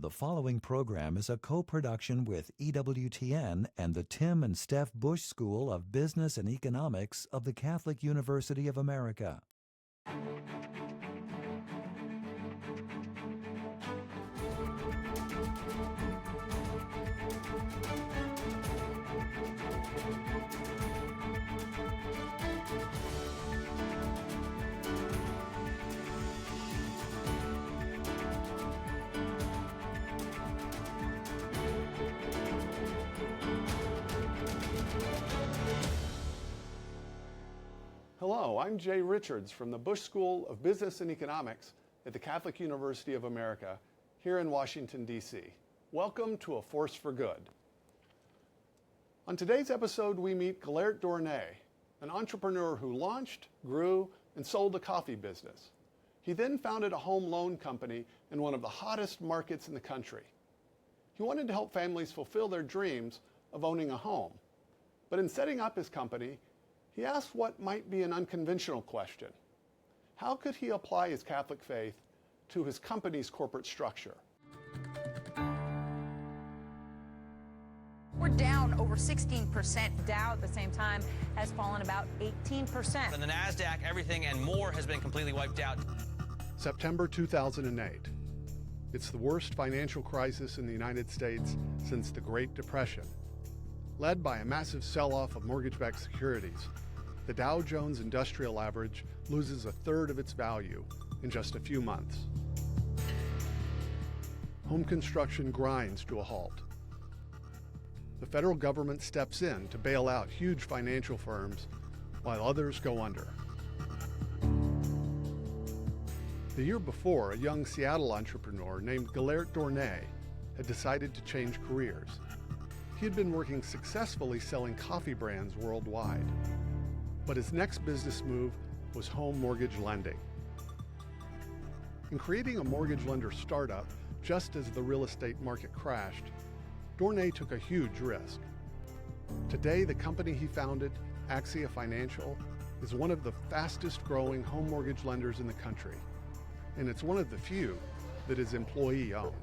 The following program is a co-production with EWTN and the Tim and Steph Bush School of Business and Economics of the Catholic University of America. Hello, I'm Jay Richards from the Bush School of Business and Economics at the Catholic University of America here in Washington, D.C. Welcome to A Force for Good. On today's episode, we meet Gellert Dornay, an entrepreneur who launched, grew, and sold a coffee business. He then founded a home loan company in one of the hottest markets in the country. He wanted to help families fulfill their dreams of owning a home. But in setting up his company, he asked what might be an unconventional question. How could he apply his Catholic faith to his company's corporate structure? We're down over 16%. Dow at the same time has fallen about 18%. And the NASDAQ, everything and more has been completely wiped out. September 2008. It's the worst financial crisis in the United States since the Great Depression. Led by a massive sell-off of mortgage-backed securities, the Dow Jones Industrial Average loses a third of its value in just a few months. Home construction grinds to a halt. The federal government steps in to bail out huge financial firms while others go under. The year before, a young Seattle entrepreneur named Gellert Dornay had decided to change careers. He had been working successfully selling coffee brands worldwide. But his next business move was home mortgage lending. In creating a mortgage lender startup just as the real estate market crashed, Dornay took a huge risk. Today, the company he founded, Axia Financial, is one of the fastest growing home mortgage lenders in the country, and it's one of the few that is employee-owned.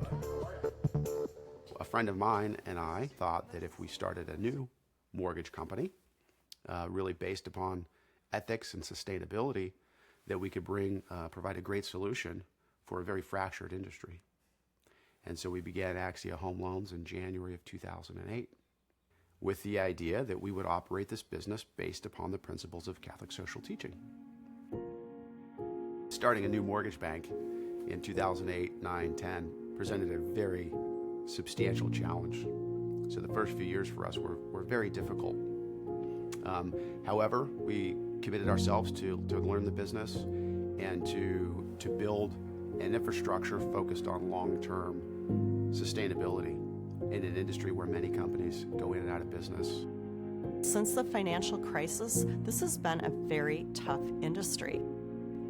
A friend of mine and I thought that if we started a new mortgage company, really based upon ethics and sustainability, that we could provide a great solution for a very fractured industry. And so we began Axia Home Loans in January of 2008 with the idea that we would operate this business based upon the principles of Catholic social teaching. Starting a new mortgage bank in 2008, 9, 10 presented a very substantial challenge. So the first few years for us were very difficult. However, we committed ourselves to learn the business and to build an infrastructure focused on long-term sustainability in an industry where many companies go in and out of business. Since the financial crisis, this has been a very tough industry.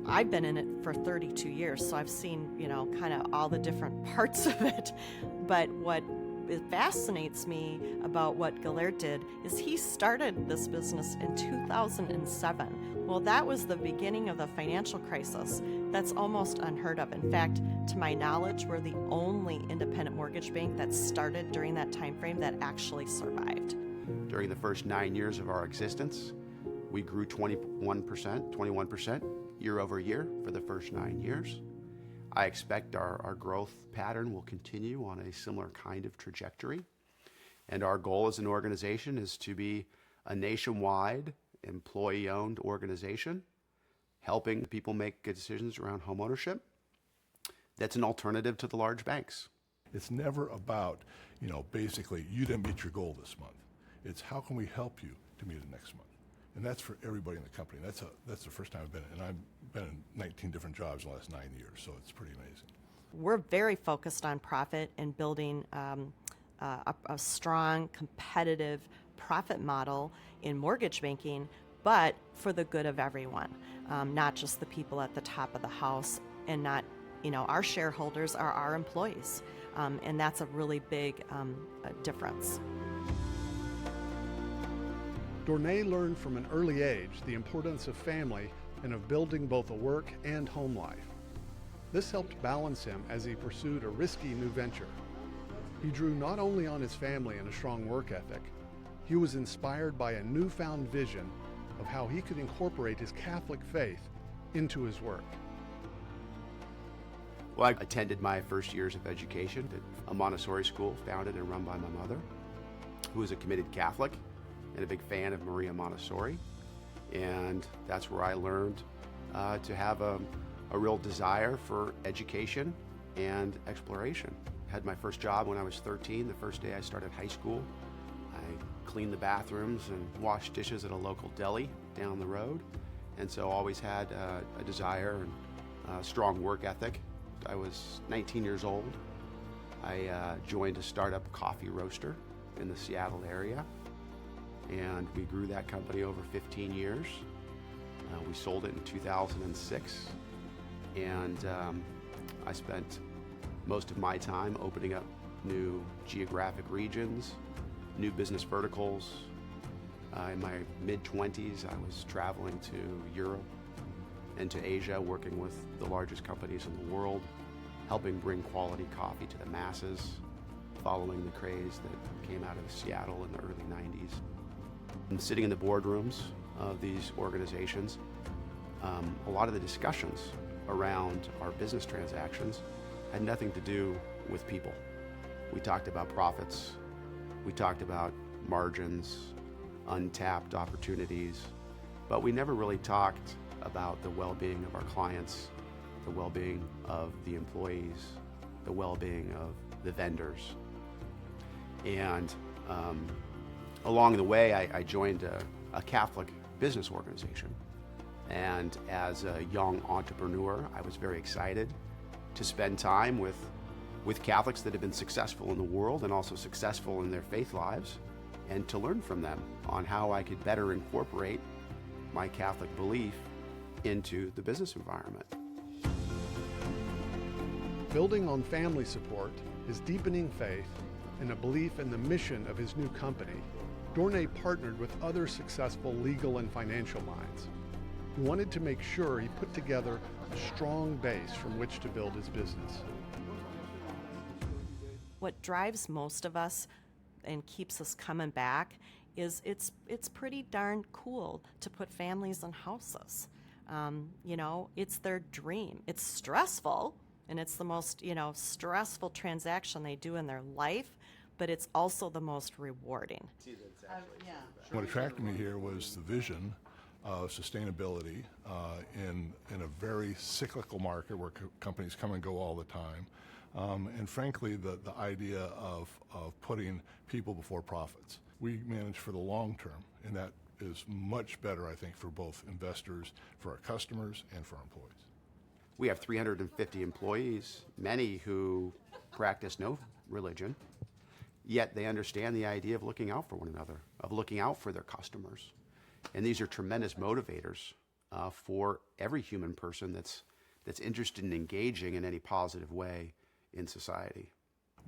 I've been in it for 32 years, so I've seen, kind of all the different parts of it. But what fascinates me about what Gellert did is he started this business in 2007. Well, that was the beginning of the financial crisis. That's almost unheard of. In fact, to my knowledge, we're the only independent mortgage bank that started during that time frame that actually survived. During the first 9 years of our existence, we grew 21% year over year for the first 9 years. I expect our growth pattern will continue on a similar kind of trajectory. And our goal as an organization is to be a nationwide employee-owned organization, helping people make good decisions around home ownership. That's an alternative to the large banks. It's never about, basically, you didn't meet your goal this month. It's how can we help you to meet it next month? And that's for everybody in the company. That's the first time I've been in, and I've been in 19 different jobs in the last 9 years, so it's pretty amazing. We're very focused on profit and building a strong, competitive profit model in mortgage banking, but for the good of everyone, not just the people at the top of the house, and not, our shareholders are our employees, and that's a really big difference. Dornay learned from an early age the importance of family and of building both a work and home life. This helped balance him as he pursued a risky new venture. He drew not only on his family and a strong work ethic, he was inspired by a newfound vision of how he could incorporate his Catholic faith into his work. Well, I attended my first years of education at a Montessori school founded and run by my mother, who was a committed Catholic and a big fan of Maria Montessori. And that's where I learned to have a real desire for education and exploration. I had my first job when I was 13, the first day I started high school. I cleaned the bathrooms and washed dishes at a local deli down the road. And so always had a desire and a strong work ethic. I was 19 years old. I joined a startup coffee roaster in the Seattle area, and we grew that company over 15 years. We sold it in 2006, and I spent most of my time opening up new geographic regions, new business verticals. In my mid-20s, I was traveling to Europe and to Asia, working with the largest companies in the world, helping bring quality coffee to the masses, following the craze that came out of Seattle in the early 90s. And sitting in the boardrooms of these organizations, a lot of the discussions around our business transactions had nothing to do with people. We talked about profits, we talked about margins, untapped opportunities, but we never really talked about the well-being of our clients, the well-being of the employees, the well-being of the vendors. And along the way, I joined a Catholic business organization. And as a young entrepreneur, I was very excited to spend time with Catholics that have been successful in the world and also successful in their faith lives, and to learn from them on how I could better incorporate my Catholic belief into the business environment. Building on family support, his deepening faith, and a belief in the mission of his new company, Dornay partnered with other successful legal and financial minds. He wanted to make sure he put together a strong base from which to build his business. What drives most of us and keeps us coming back is it's pretty darn cool to put families in houses. It's their dream. It's stressful, and it's the most, stressful transaction they do in their life, but it's also the most rewarding. What attracted me here was the vision of sustainability in a very cyclical market where companies come and go all the time. And frankly, the idea of putting people before profits. We manage for the long term, and that is much better, I think, for both investors, for our customers, and for our employees. We have 350 employees, many who practice no religion, yet they understand the idea of looking out for one another, of looking out for their customers. And these are tremendous motivators for every human person that's interested in engaging in any positive way in society.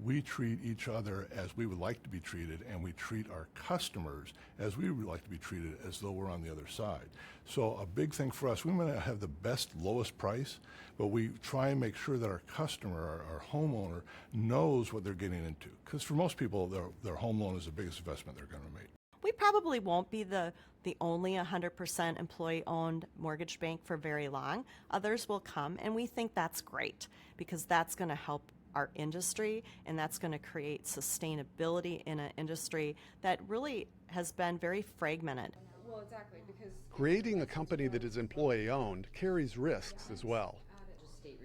We treat each other as we would like to be treated, and we treat our customers as we would like to be treated, as though we're on the other side. So a big thing for us, we may not have the best, lowest price, but we try and make sure that our customer, our homeowner, knows what they're getting into. Because for most people, their home loan is the biggest investment they're going to make. We probably won't be the only 100% employee-owned mortgage bank for very long. Others will come, and we think that's great because that's going to help our industry, and that's going to create sustainability in an industry that really has been very fragmented. Well, exactly, because Creating a company that is employee-owned carries risks as well.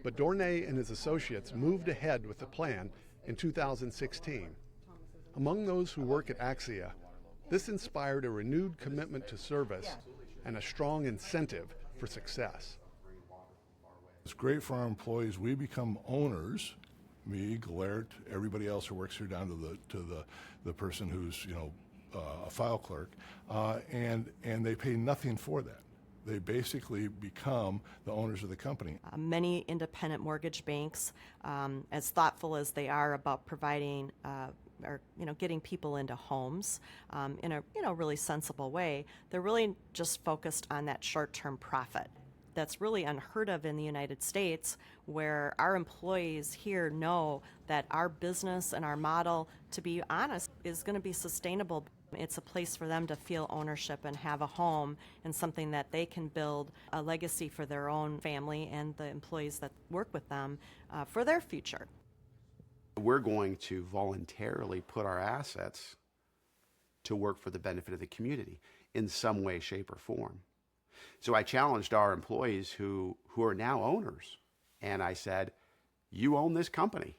But Dornay and his associates moved ahead with the plan in 2016. Among those who work at Axia, this inspired a renewed commitment to service and a strong incentive for success. It's great for our employees. We become owners. Me, Gellert, everybody else who works here, down to the person who's a file clerk, and they pay nothing for that. They basically become the owners of the company. Many independent mortgage banks, as thoughtful as they are about providing or getting people into homes in a really sensible way, they're really just focused on that short-term profit. that's really unheard of in the United States, where our employees here know that our business and our model, to be honest, is going to be sustainable. It's a place for them to feel ownership and have a home and something that they can build a legacy for their own family and the employees that work with them for their future. We're going to voluntarily put our assets to work for the benefit of the community in some way, shape, or form. So I challenged our employees who are now owners, and I said, you own this company,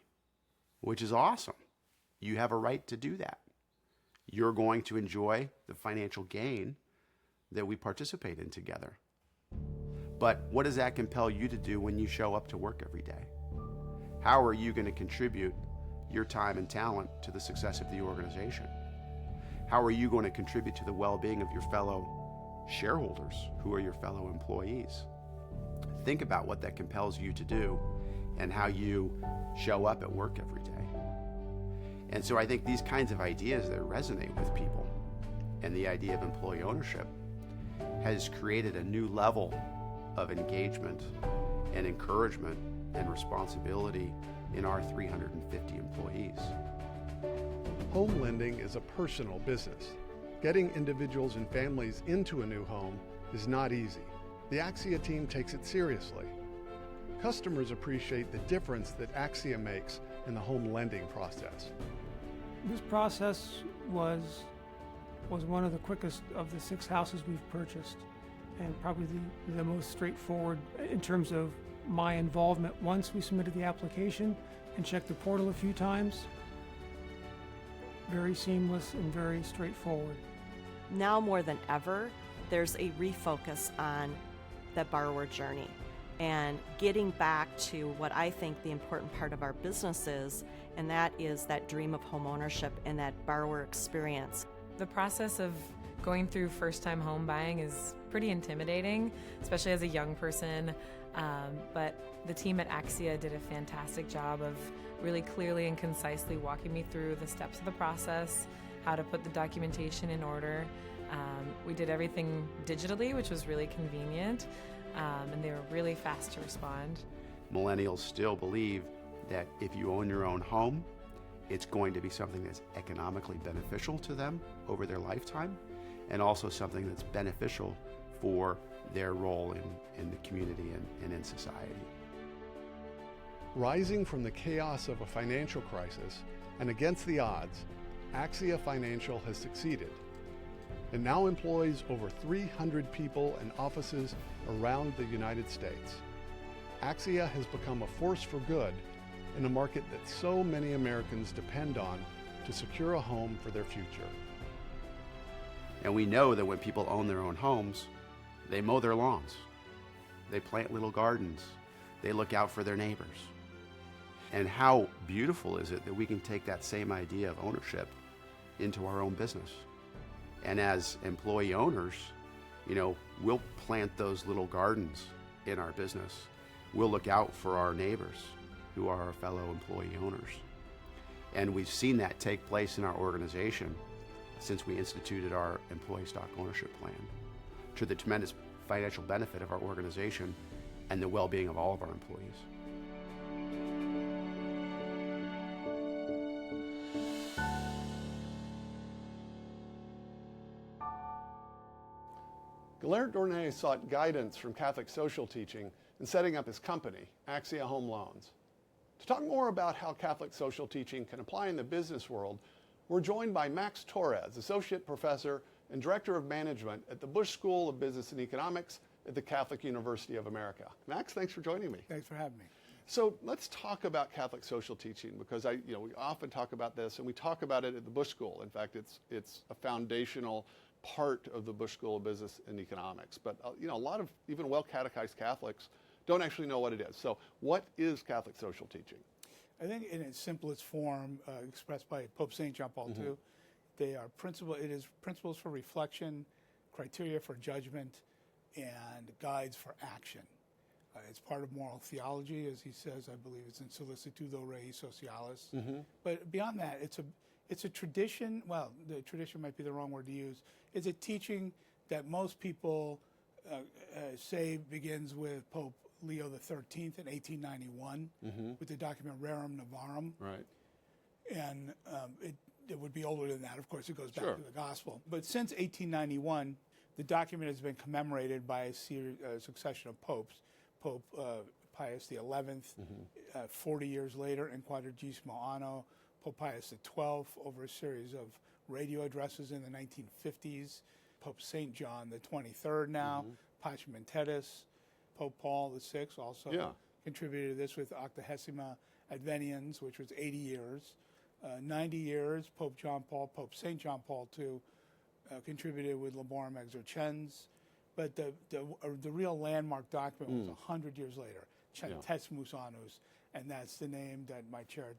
which is awesome. You have a right to do that. You're going to enjoy the financial gain that we participate in together. But what does that compel you to do when you show up to work every day? How are you going to contribute your time and talent to the success of the organization? How are you going to contribute to the well-being of your fellow shareholders, who are your fellow employees? Think about what that compels you to do and how you show up at work every day. And so I think these kinds of ideas that resonate with people and the idea of employee ownership has created a new level of engagement and encouragement and responsibility in our 350 employees. Home lending is a personal business. Getting individuals and families into a new home is not easy. The Axia team takes it seriously. Customers appreciate the difference that Axia makes in the home lending process. This process was one of the quickest of the 6 houses we've purchased, and probably the most straightforward in terms of my involvement. Once we submitted the application and checked the portal a few times, very seamless and very straightforward. Now more than ever, there's a refocus on the borrower journey and getting back to what I think the important part of our business is, and that is that dream of home ownership and that borrower experience. The process of going through first-time home buying is pretty intimidating, especially as a young person, but the team at Axia did a fantastic job of really clearly and concisely walking me through the steps of the process, how to put the documentation in order. We did everything digitally, which was really convenient, and they were really fast to respond. Millennials still believe that if you own your own home, it's going to be something that's economically beneficial to them over their lifetime, and also something that's beneficial for their role in the community and in society. Rising from the chaos of a financial crisis and against the odds, Axia Financial has succeeded. It now employs over 300 people and offices around the United States. Axia has become a force for good in a market that so many Americans depend on to secure a home for their future. And we know that when people own their own homes, they mow their lawns, they plant little gardens, they look out for their neighbors. And how beautiful is it that we can take that same idea of ownership into our own business? And as employee owners, we'll plant those little gardens in our business. We'll look out for our neighbors who are our fellow employee owners. And we've seen that take place in our organization since we instituted our employee stock ownership plan, to the tremendous financial benefit of our organization and the well-being of all of our employees. Gellert Dornay sought guidance from Catholic social teaching in setting up his company, Axia Home Loans. To talk more about how Catholic social teaching can apply in the business world, we're joined by Max Torres, Associate Professor and Director of Management at the Bush School of Business and Economics at the Catholic University of America. Max, thanks for joining me. Thanks for having me. So let's talk about Catholic social teaching, because we often talk about this, and we talk about it at the Bush School. In fact, it's a foundational part of the Bush School of Business and Economics. But a lot of even well-catechized Catholics don't actually know what it is. So what is Catholic social teaching? I think in its simplest form, expressed by Pope St. John Paul II, it is principles for reflection, criteria for judgment, and guides for action. It's part of moral theology, as he says. I believe it's in Solicitudo Rei Socialis. But beyond that, it's a tradition. Well, the tradition might be the wrong word to use. It's a teaching that most people say begins with Pope Leo XIII in 1891 with the document Rerum Novarum. Right. And it would be older than that. Of course, it goes back to the gospel. But since 1891, the document has been commemorated by a succession of popes. Pope Pius XI, 40 years later, in Quadragesimo Anno, Pope Pius XII, over a series of radio addresses in the 1950s, Pope St. John the 23rd now, Pacem in Terris, Pope Paul VI also contributed to this with Octodecima Adveniens, which was 80 years. 90 years, Pope St. John Paul II contributed with Laborum Exercens. But the real landmark document was 100 years later, Centesimus Annus, and that's the name that my chair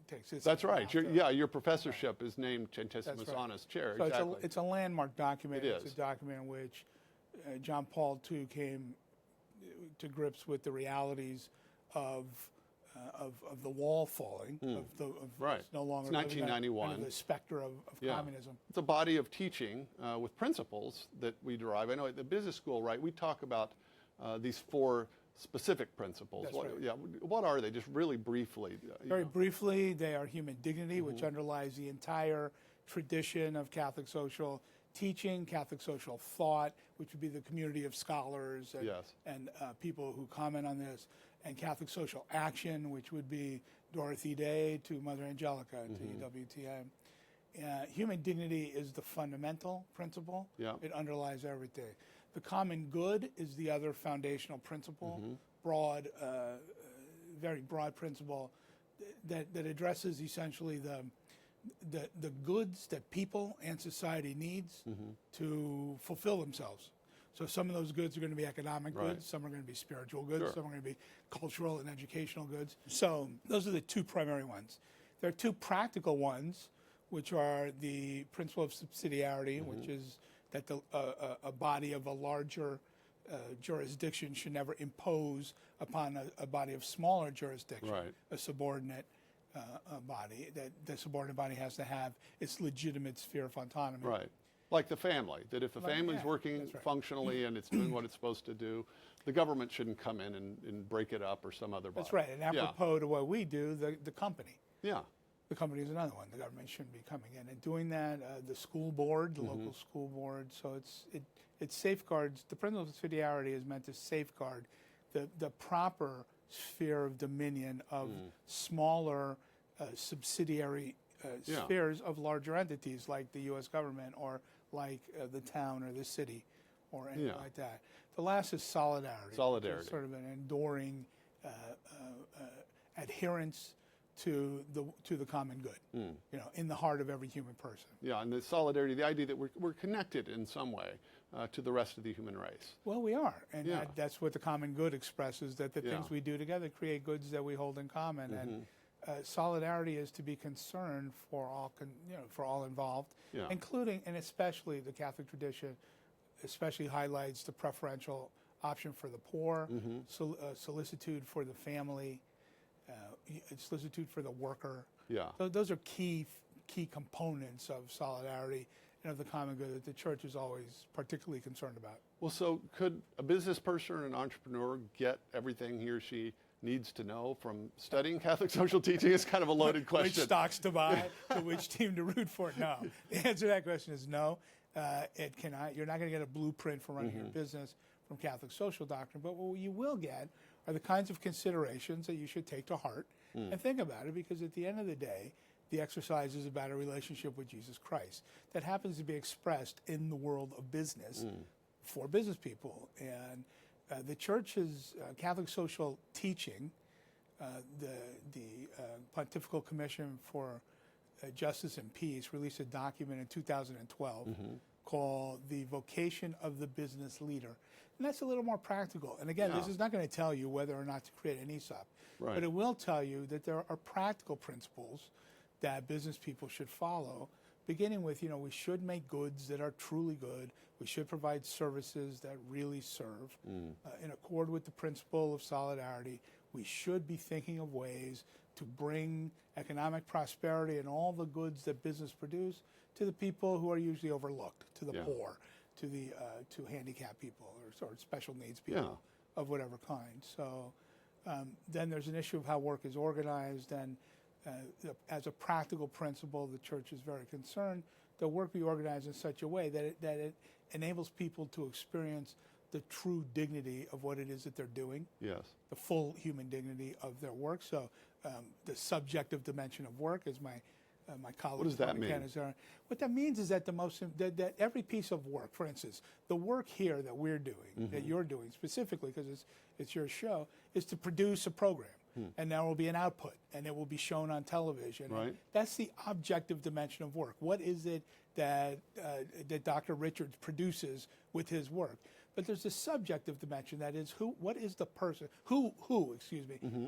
takes. That's right. Your professorship is named Centesimus Annus Chair. So exactly. it's a landmark document. It is. It's a document in which John Paul II came to grips with the realities of the wall falling. Right. It's no longer it's 1991. Kind of the specter of communism. It's a body of teaching with principles that we derive. I know at the business school, right, we talk about these 4 specific principles. That's right. Yeah, what are they? Just really briefly. Very briefly, they are human dignity, which underlies the entire tradition of Catholic social teaching, Catholic social thought, which would be the community of scholars and people who comment on this, and Catholic social action, which would be Dorothy Day to Mother Angelica to EWTN. Human dignity is the fundamental principle. It underlies everything. The common good is the other foundational principle, broad, very broad principle that addresses essentially the goods that people and society needs to fulfill themselves. So some of those goods are going to be economic goods, some are going to be spiritual goods, some are going to be cultural and educational goods. So those are the 2 primary ones. There are 2 practical ones, which are the principle of subsidiarity, which is that a body of a larger jurisdiction should never impose upon a body of smaller jurisdiction, a subordinate body, that the subordinate body has to have its legitimate sphere of autonomy. Right. Like the family, that if a family's working functionally and it's doing what it's supposed to do, the government shouldn't come in and break it up or some other body. That's right. And apropos to what we do, the company. Yeah. The company is another one. The government shouldn't be coming in and doing that. The school board, the local school board. So it safeguards, the principle of subsidiarity is meant to safeguard the proper sphere of dominion of smaller subsidiary spheres of larger entities like the U.S. government or like the town or the city or anything like that. The last is solidarity. Solidarity. Which is sort of an enduring adherence to the common good, in the heart of every human person. Yeah, and the solidarity, the idea that we're connected in some way to the rest of the human race. Well, we are, and that's what the common good expresses, that the things we do together create goods that we hold in common, and solidarity is to be concerned for all involved, including and especially the Catholic tradition, especially highlights the preferential option for the poor, solicitude for the family, solicitude for the worker. So those are key components of solidarity and of the common good that the church is always particularly concerned about. Well, so could a business person or an entrepreneur get everything he or she needs to know from studying Catholic social teaching? It's kind of a loaded question. Which stocks to buy, to which team to root for? No. The answer to that question is no. It cannot. You're not going to get a blueprint for running your business from Catholic social doctrine, but what you will get are the kinds of considerations that you should take to heart and think about it, because at the end of the day, the exercise is about a relationship with Jesus Christ that happens to be expressed in the world of business for business people. And the church's Catholic social teaching, the Pontifical Commission for Justice and Peace released a document in 2012 called The Vocation of the Business Leader. And that's a little more practical. And again, this is not going to tell you whether or not to create an ESOP, but it will tell you that there are practical principles that business people should follow, beginning with, we should make goods that are truly good. We should provide services that really serve. In accord with the principle of solidarity, we should be thinking of ways to bring economic prosperity and all the goods that business produce to the people who are usually overlooked, to the poor, to handicapped people or special needs people of whatever kind. So then there's an issue of how work is organized, and as a practical principle, the church is very concerned that work be organized in such a way that it enables people to experience the true dignity of what it is that they're doing. Yes. The full human dignity of their work. So the subjective dimension of work, as my colleague. What does that mean? What that means is that that every piece of work, for instance, the work here that we're doing, that you're doing specifically because it's your show, is to produce a program. And there will be an output, and it will be shown on television. Right. That's the objective dimension of work. What is it that Dr. Richards produces with his work? But there's a subjective dimension, that is what is the person, who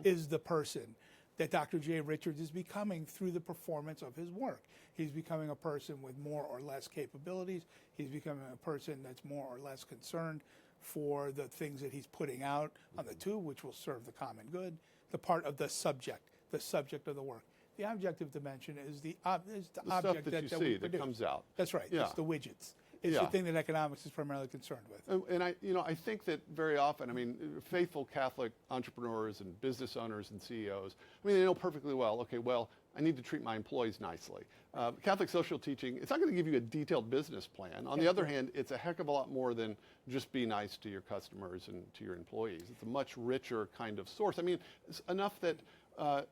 is the person that Dr. J. Richards is becoming through the performance of his work. He's becoming a person with more or less capabilities. He's becoming a person that's more or less concerned for the things that he's putting out on the tube, which will serve the common good. The part of the subject of the work. The objective dimension is the object stuff that you see that comes out. That's right. Yeah. It's the widgets. It's the thing that economics is primarily concerned with. And I think that very often, I mean, faithful Catholic entrepreneurs and business owners and CEOs, I mean, they know perfectly well, okay, well, I need to treat my employees nicely. Catholic social teaching, it's not going to give you a detailed business plan. On the other hand, it's a heck of a lot more than just be nice to your customers and to your employees. It's a much richer kind of source. I mean, it's enough that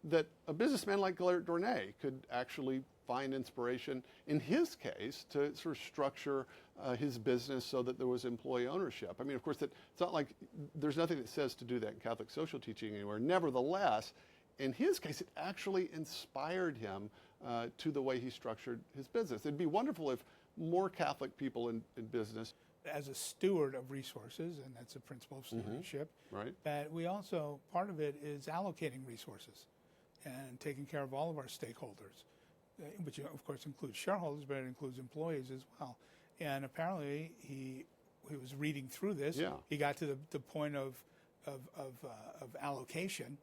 that a businessman like Gellert Dornay could actually find inspiration, in his case, to sort of structure his business so that there was employee ownership. I mean, of course, it's not like there's nothing that says to do that in Catholic social teaching anywhere. Nevertheless, in his case, it actually inspired him to the way he structured his business. It'd be wonderful if more Catholic people in business. As a steward of resources, and that's a principle of stewardship, right. That we also, part of it is allocating resources and taking care of all of our stakeholders, which of course includes shareholders, but it includes employees as well. And apparently he was reading through this. Yeah. He got to the point of allocation.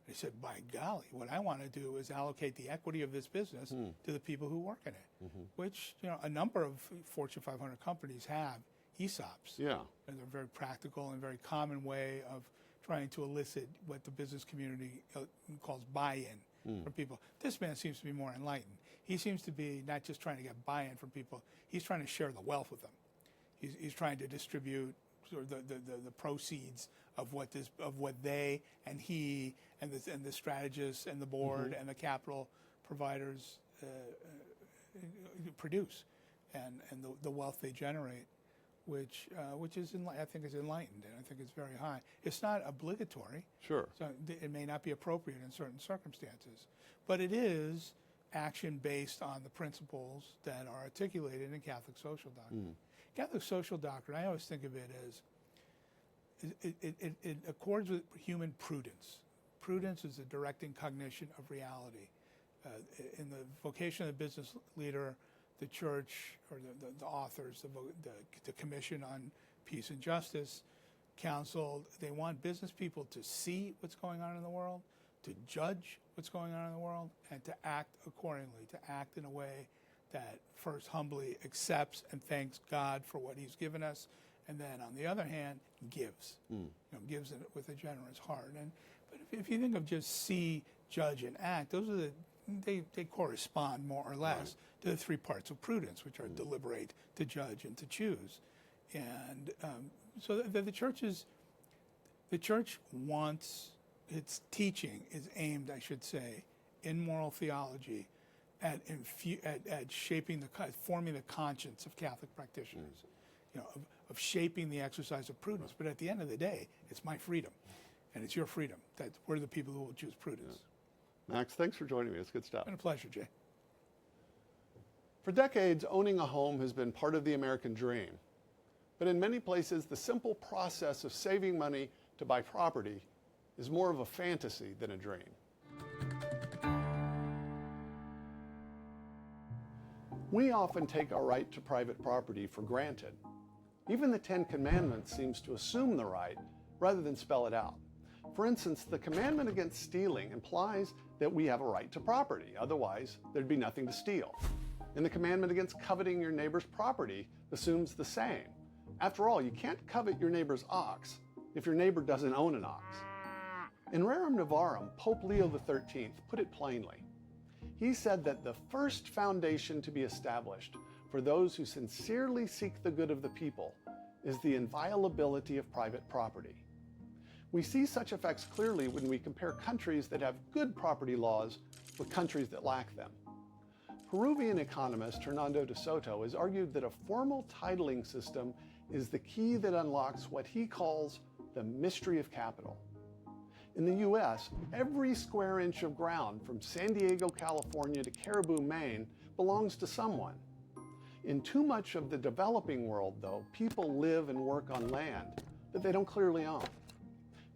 He said, by golly, what I want to do is allocate the equity of this business to the people who work in it, which a number of Fortune 500 companies have ESOPs. Yeah. And they're a very practical and very common way of trying to elicit what the business community calls buy-in from people. This man seems to be more enlightened. He seems to be not just trying to get buy-in from people, he's trying to share the wealth with them. He's trying to distribute sort of the proceeds of what they and he and the strategists and the board and the capital providers produce, and the wealth they generate, which is I think is enlightened, and I think it's very high. It's not obligatory. Sure. So it may not be appropriate in certain circumstances, but it is action based on the principles that are articulated in Catholic social doctrine. Catholic social doctrine, I always think of it as it accords with human prudence. Prudence is a directing cognition of reality. In the Vocation of the Business Leader, the church, or the authors, the Commission on Peace and Justice, counseled, they want business people to see what's going on in the world, to judge what's going on in the world, and to act accordingly, to act in a way that first humbly accepts and thanks God for what he's given us, and then on the other hand, gives. Gives it with a generous heart. But if you think of just see, judge, and act, those are they correspond more or less to the three parts of prudence, which are deliberate, to judge, and to choose. And so the church wants, its teaching is aimed, I should say, in moral theology, at shaping forming the conscience of Catholic practitioners, of shaping the exercise of prudence. But at the end of the day, it's my freedom, and it's your freedom. That we're the people who will choose prudence. Yeah. Max, thanks for joining me. It's good stuff. It's been a pleasure, Jay. For decades, owning a home has been part of the American dream. But in many places, the simple process of saving money to buy property is more of a fantasy than a dream. We often take our right to private property for granted. Even the Ten Commandments seems to assume the right rather than spell it out. For instance, the commandment against stealing implies that we have a right to property. Otherwise, there'd be nothing to steal. And the commandment against coveting your neighbor's property assumes the same. After all, you can't covet your neighbor's ox if your neighbor doesn't own an ox. In Rerum Novarum, Pope Leo XIII put it plainly. He said that the first foundation to be established for those who sincerely seek the good of the people is the inviolability of private property. We see such effects clearly when we compare countries that have good property laws with countries that lack them. Peruvian economist Hernando de Soto has argued that a formal titling system is the key that unlocks what he calls the mystery of capital. In the US, every square inch of ground from San Diego, California to Caribou, Maine belongs to someone. In too much of the developing world, though, people live and work on land that they don't clearly own.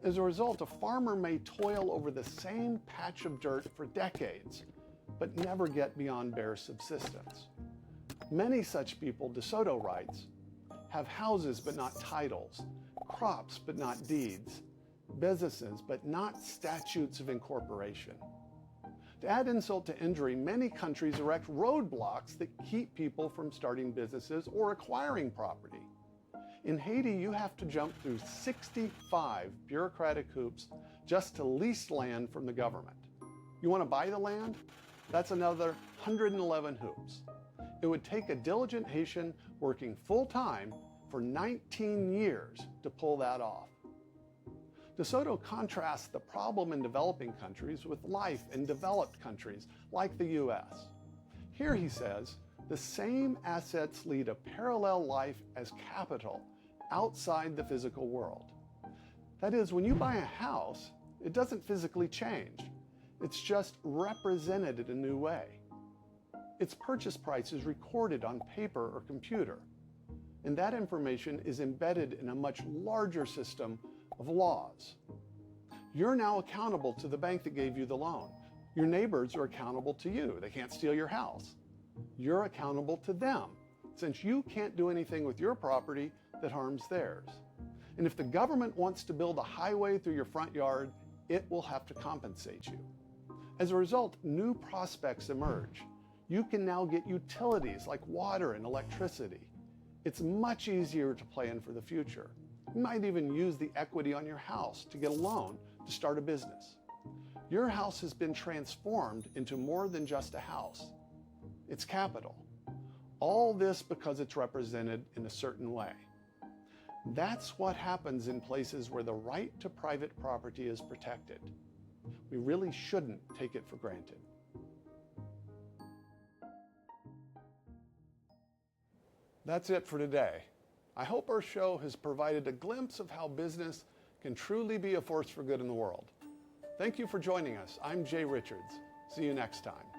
As a result, a farmer may toil over the same patch of dirt for decades, but never get beyond bare subsistence. Many such people, De Soto writes, have houses but not titles, crops but not deeds, businesses but not statutes of incorporation. To add insult to injury, many countries erect roadblocks that keep people from starting businesses or acquiring property. In Haiti, you have to jump through 65 bureaucratic hoops just to lease land from the government. You want to buy the land? That's another 111 hoops. It would take a diligent Haitian working full-time for 19 years to pull that off. De Soto contrasts the problem in developing countries with life in developed countries like the US. Here he says, the same assets lead a parallel life as capital outside the physical world. That is, when you buy a house, it doesn't physically change. It's just represented in a new way. Its purchase price is recorded on paper or computer, and that information is embedded in a much larger system of laws. You're now accountable to the bank that gave you the loan. Your neighbors are accountable to you. They can't steal your house. You're accountable to them, since you can't do anything with your property that harms theirs. And if the government wants to build a highway through your front yard, it will have to compensate you. As a result, new prospects emerge. You can now get utilities like water and electricity. It's much easier to plan for the future. You might even use the equity on your house to get a loan to start a business. Your house has been transformed into more than just a house. It's capital. All this because it's represented in a certain way. That's what happens in places where the right to private property is protected. We really shouldn't take it for granted. That's it for today. I hope our show has provided a glimpse of how business can truly be a force for good in the world. Thank you for joining us. I'm Jay Richards. See you next time.